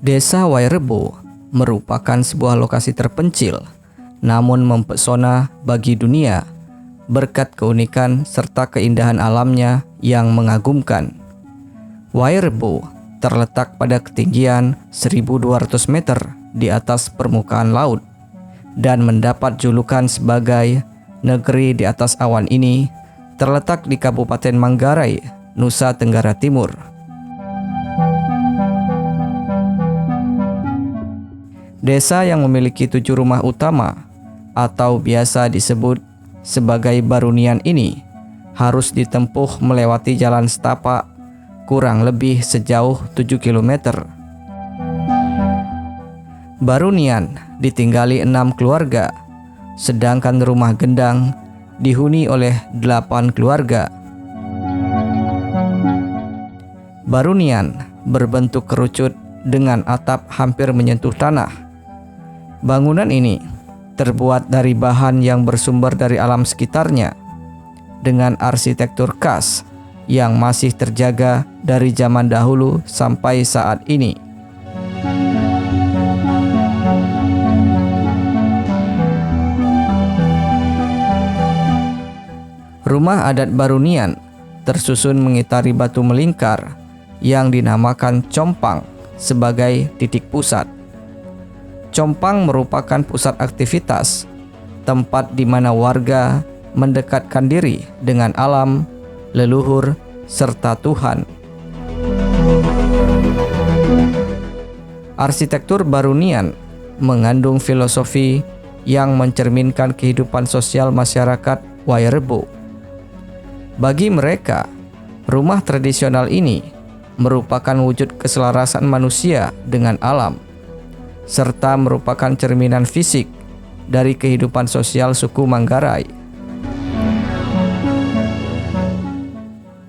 Desa Wairebo merupakan sebuah lokasi terpencil, namun mempesona bagi dunia berkat keunikan serta keindahan alamnya yang mengagumkan. Wairebo terletak pada ketinggian 1.200 meter di atas permukaan laut dan mendapat julukan sebagai negeri di atas awan ini. Terletak di Kabupaten Manggarai, Nusa Tenggara Timur. Desa yang memiliki 7 rumah utama atau biasa disebut sebagai Barunian ini harus ditempuh melewati jalan setapak kurang lebih sejauh 7 km. Barunian ditinggali 6 keluarga, sedangkan rumah Gendang dihuni oleh 8 keluarga. Barunian berbentuk kerucut dengan atap hampir menyentuh tanah. Bangunan ini terbuat dari bahan yang bersumber dari alam sekitarnya, dengan arsitektur khas yang masih terjaga dari zaman dahulu sampai saat ini. Rumah adat Barunian tersusun mengitari batu melingkar yang dinamakan compang sebagai titik pusat. Compang merupakan pusat aktivitas, tempat di mana warga mendekatkan diri dengan alam, leluhur, serta Tuhan. Arsitektur Barunian mengandung filosofi yang mencerminkan kehidupan sosial masyarakat Wairebo. Bagi mereka, rumah tradisional ini merupakan wujud keselarasan manusia dengan alam, serta merupakan cerminan fisik dari kehidupan sosial suku Manggarai.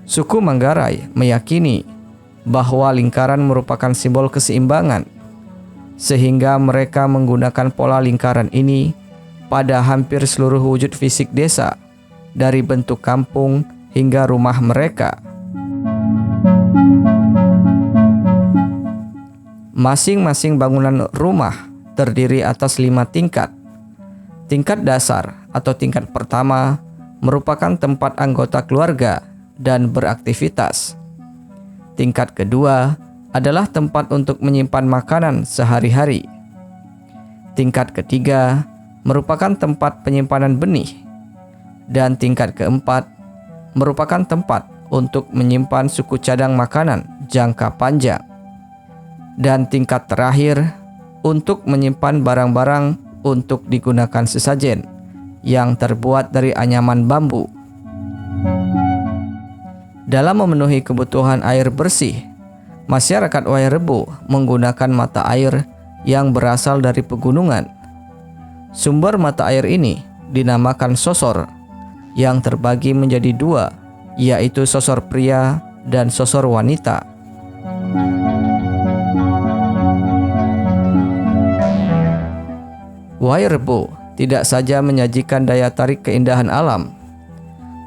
Suku Manggarai meyakini bahwa lingkaran merupakan simbol keseimbangan, sehingga mereka menggunakan pola lingkaran ini pada hampir seluruh wujud fisik desa, dari bentuk kampung hingga rumah mereka. Masing-masing bangunan rumah terdiri atas 5 tingkat. Tingkat dasar atau tingkat pertama merupakan tempat anggota keluarga dan beraktivitas. Tingkat kedua adalah tempat untuk menyimpan makanan sehari-hari. Tingkat ketiga merupakan tempat penyimpanan benih. Dan tingkat keempat merupakan tempat untuk menyimpan suku cadang makanan jangka panjang. Dan tingkat terakhir untuk menyimpan barang-barang untuk digunakan sesajen yang terbuat dari anyaman bambu. Dalam memenuhi kebutuhan air bersih, masyarakat Wairebo menggunakan mata air yang berasal dari pegunungan. Sumber mata air ini dinamakan sosor, yang terbagi menjadi 2, yaitu sosor pria dan sosor wanita. Wairebo tidak saja menyajikan daya tarik keindahan alam.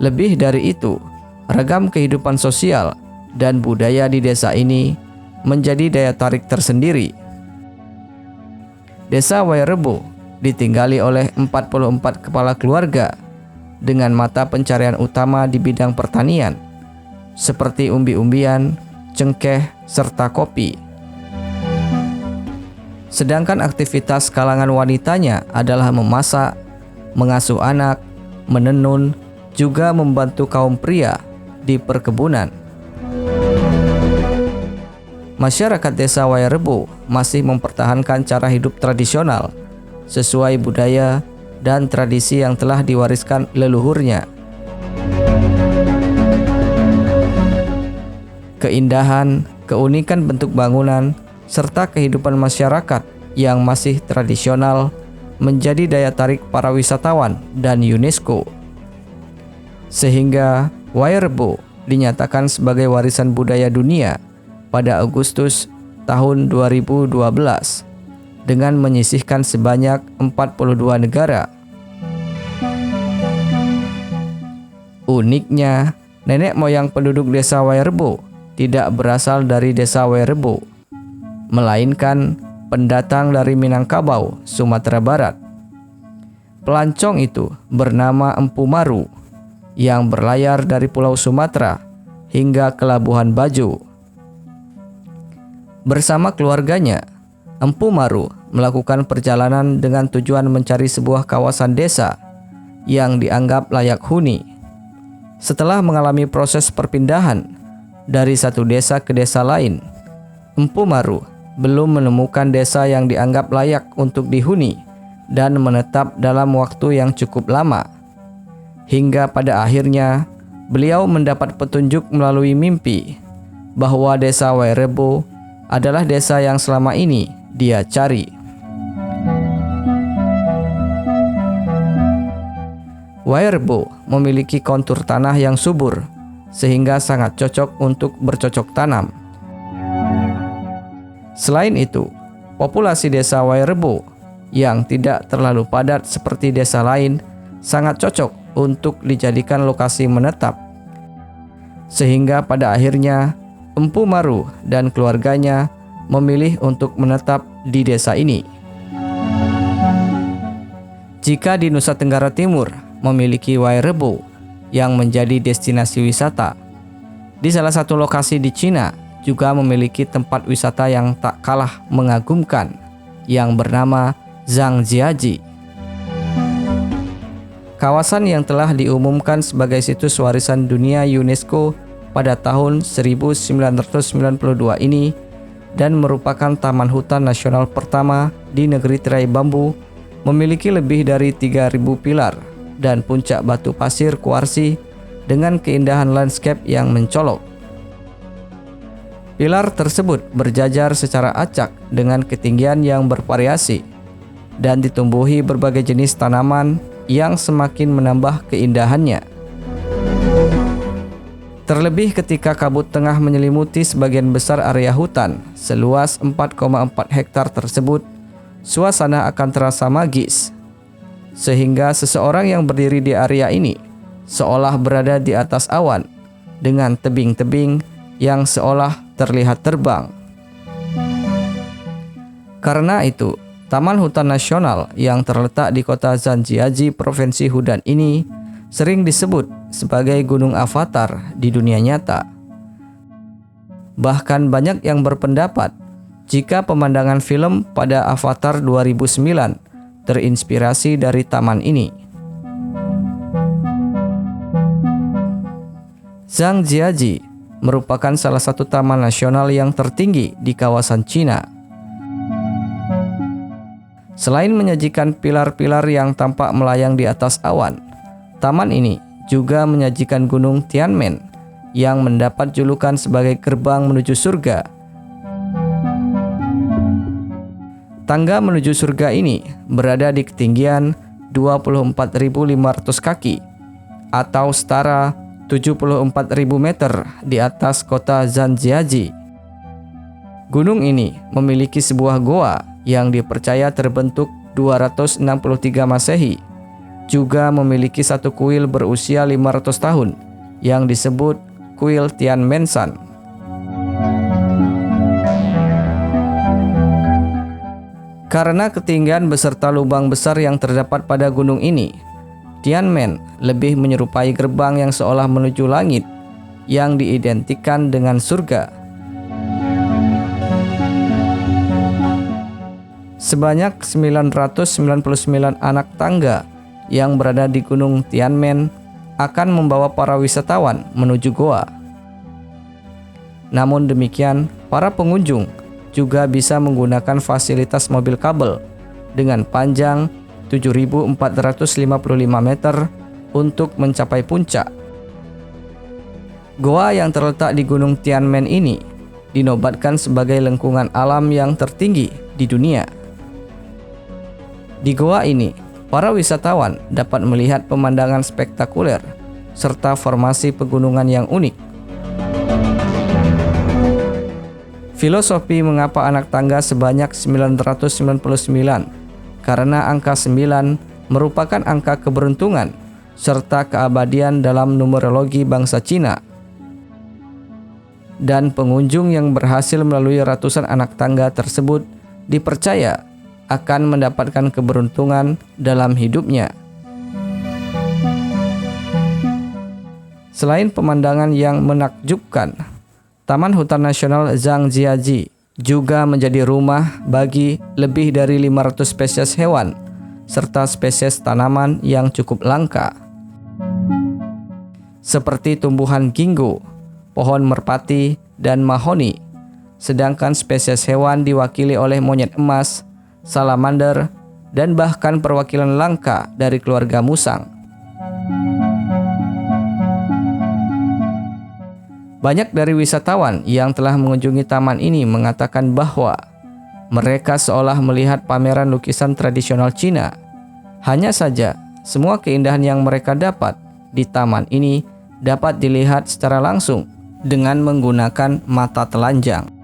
Lebih dari itu, ragam kehidupan sosial dan budaya di desa ini menjadi daya tarik tersendiri. Desa Wairebo ditinggali oleh 44 kepala keluarga dengan mata pencarian utama di bidang pertanian, seperti umbi-umbian, cengkeh, serta kopi. Sedangkan aktivitas kalangan wanitanya adalah memasak, mengasuh anak, menenun, juga membantu kaum pria di perkebunan. Masyarakat desa Wairebo masih mempertahankan cara hidup tradisional sesuai budaya dan tradisi yang telah diwariskan leluhurnya. Keindahan, keunikan bentuk bangunan, serta kehidupan masyarakat yang masih tradisional menjadi daya tarik para wisatawan dan UNESCO. Sehingga Wairebo dinyatakan sebagai warisan budaya dunia pada Agustus tahun 2012 dengan menyisihkan sebanyak 42 negara. Uniknya, nenek moyang penduduk desa Wairebo tidak berasal dari desa Wairebo, melainkan pendatang dari Minangkabau, Sumatera Barat. Pelancong itu bernama Empu Maru yang berlayar dari Pulau Sumatera hingga ke Labuhan Bajo. Bersama keluarganya, Empu Maru melakukan perjalanan dengan tujuan mencari sebuah kawasan desa yang dianggap layak huni. Setelah mengalami proses perpindahan dari satu desa ke desa lain, Empu Maru belum menemukan desa yang dianggap layak untuk dihuni dan menetap dalam waktu yang cukup lama. Hingga pada akhirnya, beliau mendapat petunjuk melalui mimpi bahwa desa Wairebo adalah desa yang selama ini dia cari. Wairebo memiliki kontur tanah yang subur, sehingga sangat cocok untuk bercocok tanam. Selain itu, populasi desa Wairebo yang tidak terlalu padat seperti desa lain sangat cocok untuk dijadikan lokasi menetap. Sehingga pada akhirnya, Empu Maru dan keluarganya memilih untuk menetap di desa ini. Jika di Nusa Tenggara Timur memiliki Wairebo yang menjadi destinasi wisata, di salah satu lokasi di Cina juga memiliki tempat wisata yang tak kalah mengagumkan yang bernama Zhangjiajie. Kawasan yang telah diumumkan sebagai situs warisan dunia UNESCO pada tahun 1992 ini dan merupakan taman hutan nasional pertama di negeri tirai bambu, memiliki lebih dari 3.000 pilar dan puncak batu pasir kuarsi dengan keindahan landscape yang mencolok. Pilar tersebut berjajar secara acak dengan ketinggian yang bervariasi dan ditumbuhi berbagai jenis tanaman yang semakin menambah keindahannya. Terlebih ketika kabut tengah menyelimuti sebagian besar area hutan seluas 4,4 hektar tersebut, suasana akan terasa magis, sehingga seseorang yang berdiri di area ini seolah berada di atas awan dengan tebing-tebing yang seolah terlihat terbang. Karena itu, Taman Hutan Nasional yang terletak di kota Zhangjiajie, Provinsi Hunan ini sering disebut sebagai Gunung Avatar di dunia nyata. Bahkan banyak yang berpendapat jika pemandangan film pada Avatar 2009 terinspirasi dari taman ini. Zhangjiajie merupakan salah satu taman nasional yang tertinggi di kawasan Cina. Selain menyajikan pilar-pilar yang tampak melayang di atas awan, taman ini juga menyajikan Gunung Tianmen yang mendapat julukan sebagai gerbang menuju surga. Tangga menuju surga ini berada di ketinggian 24.500 kaki atau setara 74.000 meter di atas kota Zhangjiajie. Gunung ini memiliki sebuah goa yang dipercaya terbentuk 263 Masehi, juga memiliki satu kuil berusia 500 tahun yang disebut Kuil Tianmenshan. Karena ketinggian beserta lubang besar yang terdapat pada gunung ini, Tianmen lebih menyerupai gerbang yang seolah menuju langit yang diidentikan dengan surga. Sebanyak 999 anak tangga yang berada di Gunung Tianmen akan membawa para wisatawan menuju goa. Namun demikian, para pengunjung juga bisa menggunakan fasilitas mobil kabel dengan panjang 7.455 meter untuk mencapai puncak. Goa yang terletak di Gunung Tianmen ini dinobatkan sebagai lengkungan alam yang tertinggi di dunia. Di goa ini, para wisatawan dapat melihat pemandangan spektakuler serta formasi pegunungan yang unik. Filosofi mengapa anak tangga sebanyak 999? Karena angka 9 merupakan angka keberuntungan serta keabadian dalam numerologi bangsa Cina. Dan pengunjung yang berhasil melalui ratusan anak tangga tersebut dipercaya akan mendapatkan keberuntungan dalam hidupnya. Selain pemandangan yang menakjubkan, Taman Hutan Nasional Zhangjiajie juga menjadi rumah bagi lebih dari 500 spesies hewan serta spesies tanaman yang cukup langka, seperti tumbuhan ginkgo, pohon merpati, dan mahoni. Sedangkan spesies hewan diwakili oleh monyet emas, salamander, dan bahkan perwakilan langka dari keluarga musang. Banyak dari wisatawan yang telah mengunjungi taman ini mengatakan bahwa mereka seolah melihat pameran lukisan tradisional Cina. Hanya saja, semua keindahan yang mereka dapat di taman ini dapat dilihat secara langsung dengan menggunakan mata telanjang.